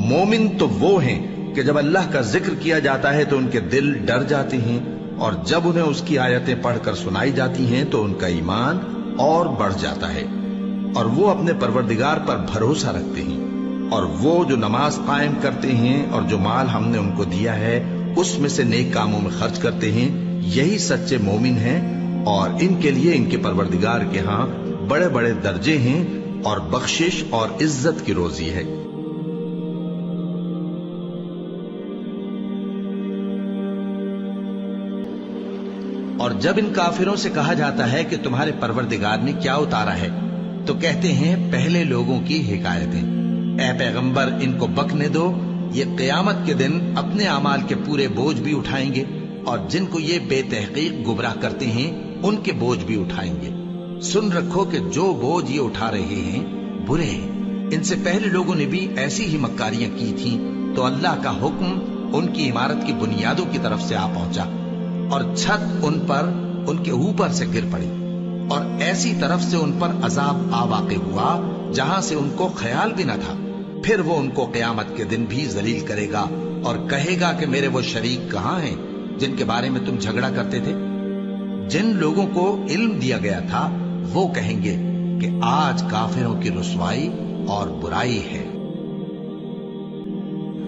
मोमिन तो वो हैं कि जब अल्लाह का जिक्र किया जाता है तो उनके दिल डर जाते हैं, और जब उन्हें उसकी आयतें पढ़कर सुनाई जाती हैं तो उनका ईमान और बढ़ जाता है, और वो अपने परवरदिगार पर भरोसा रखते हैं। और वो जो नमाज कायम करते हैं और जो माल हमने उनको दिया है उसमें से नेक कामों में खर्च करते हैं, यही सच्चे मोमिन हैं, और इनके लिए इनके परवरदिगार के यहाँ बड़े बड़े दर्जे हैं और बख्शिश और इज्जत की रोजी है। और जब इन काफिरों से कहा जाता है कि तुम्हारे परवरदिगार ने क्या उतारा है, तो कहते हैं पहले लोगों की हिकायतें। ऐ पैगंबर, इनको बकने दो, ये क़यामत के दिन अपने अमाल के पूरे बोझ भी उठाएंगे, और जिनको ये बेतहकीक गुमराह करते हैं उनके बोझ भी उठाएंगे। सुन रखो कि जो बोझ ये उठा रहे हैं बुरे हैं। इनसे पहले लोगों ने भी ऐसी ही मक्कारियां की थीं, तो अल्लाह का हुक्म उनकी इमारत की बुनियादों की तरफ से आ पहुंचा, और छत उन पर उनके ऊपर से गिर पड़ी, और ऐसी तरफ से उन पर अजाब आ वाक़े हुआ जहां से उनको ख्याल भी न था। फिर वो उनको क़यामत के दिन भी जलील करेगा और कहेगा कि मेरे वो शरीक कहां हैं जिनके बारे में तुम झगड़ा करते थे। जिन लोगों को इल्म दिया गया था वो कहेंगे कि आज काफिरों की रुसवाई और बुराई है।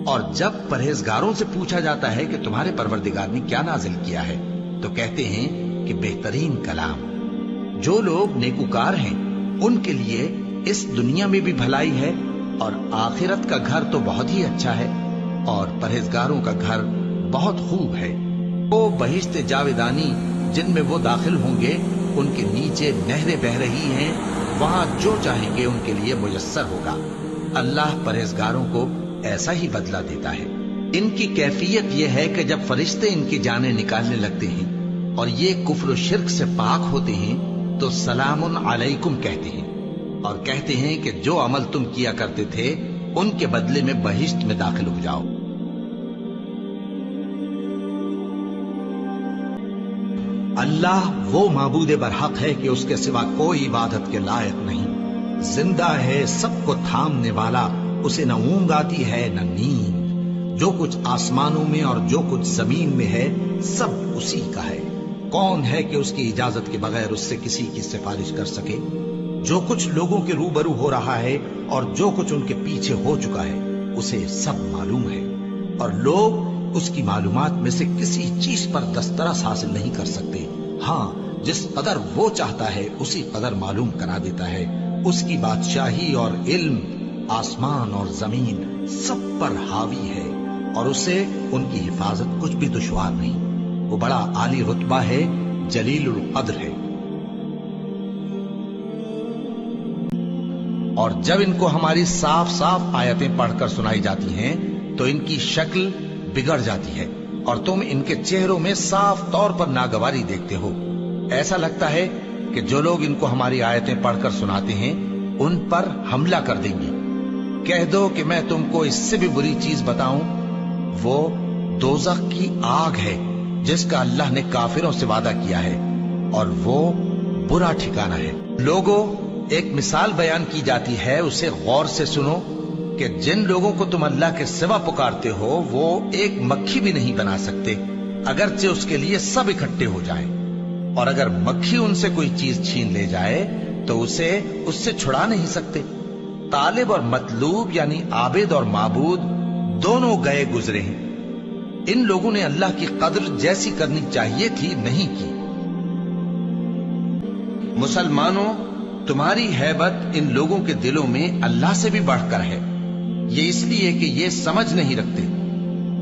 और जब परहेजगारों से पूछा जाता है कि तुम्हारे परवरदिगार ने क्या नाजिल किया है, तो कहते हैं कि बेहतरीन कलाम। जो लोग नेकुकार हैं उनके लिए इस दुनिया में भी भलाई है, और आखिरत का घर तो बहुत ही अच्छा है, और परहेजगारों का घर बहुत खूब है। वो बहिश्ते जावेदानी जिनमें वो दाखिल होंगे, उनके नीचे नहरें बह रही हैं, वहां जो चाहेंगे उनके लिए मुयस्सर होगा। अल्लाह परहेजगारों को ऐसा ही बदला देता है। इनकी कैफियत यह है कि जब फरिश्ते इनकी जानें निकालने लगते हैं और ये कुफ्र शिर्क से पाक होते हैं, तो सलामुन अलैकुम कहते हैं, और कहते हैं कि जो अमल तुम किया करते थे उनके बदले में बहिश्त में दाखिल हो जाओ। अल्लाह वो माबूद बरहक है कि उसके सिवा कोई इबादत के लायक नहीं। जिंदा है, सबको थामने वाला, उसे न ऊंघ आती है न नींद। जो कुछ आसमानों में और जो कुछ जमीन में है सब उसी का है। कौन है कि उसकी इजाजत के बगैर उससे किसी की सिफारिश कर सके। जो कुछ लोगों के रूबरू हो रहा है और जो कुछ उनके पीछे हो चुका है उसे सब मालूम है, और लोग उसकी मालूमात में से किसी चीज पर दस्तरस हासिल नहीं कर सकते। हाँ, जिस कदर वो चाहता है उसी कदर मालूम करा देता है। उसकी बादशाही और इल्म आसमान और जमीन सब पर हावी है, और उसे उनकी हिफाजत कुछ भी दुश्वार नहीं। वो बड़ा आली रुतबा है, जलीलुल कद्र है। और जब इनको हमारी साफ साफ आयतें पढ़कर सुनाई जाती हैं तो इनकी शक्ल बिगड़ जाती है, और तुम इनके चेहरों में साफ तौर पर नागवारी देखते हो। ऐसा लगता है कि जो लोग इनको हमारी आयतें पढ़कर सुनाते हैं उन पर हमला कर देंगे। कह दो कि मैं तुमको इससे भी बुरी चीज बताऊं, वो दोज़ख की आग है जिसका अल्लाह ने काफिरों से वादा किया है, और वो बुरा ठिकाना है। लोगों, एक मिसाल बयान की जाती है, उसे गौर से सुनो कि जिन लोगों को तुम अल्लाह के सिवा पुकारते हो वो एक मक्खी भी नहीं बना सकते, अगरचे उसके लिए सब इकट्ठे हो जाएं। और अगर मक्खी उनसे कोई चीज छीन ले जाए तो उसे उससे छुड़ा नहीं सकते। तालिब और मतलूब यानी आबिद और माबूद दोनों गए गुजरे हैं। इन लोगों ने अल्लाह की कद्र जैसी करनी चाहिए थी नहीं की। मुसलमानों, तुम्हारी हैबत इन लोगों के दिलों में अल्लाह से भी बढ़कर है। ये इसलिए कि ये समझ नहीं रखते।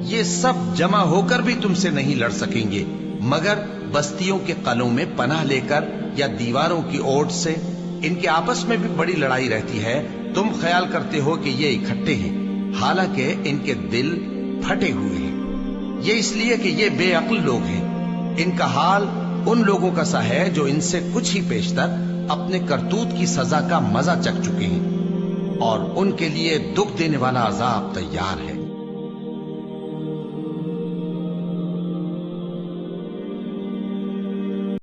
ये सब जमा होकर भी तुमसे नहीं लड़ सकेंगे, मगर बस्तियों के कलों में पनाह लेकर या दीवारों की ओट से। इनके आपस में भी बड़ी लड़ाई रहती है। तुम ख्याल करते हो कि ये इकट्ठे हैं, हालांकि इनके दिल फटे हुए हैं। ये इसलिए कि ये बेअक्ल लोग हैं। इनका हाल उन लोगों का सा है जो इनसे कुछ ही पेशतर अपने करतूत की सजा का मजा चख चुके हैं, और उनके लिए दुख देने वाला अजाब तैयार है।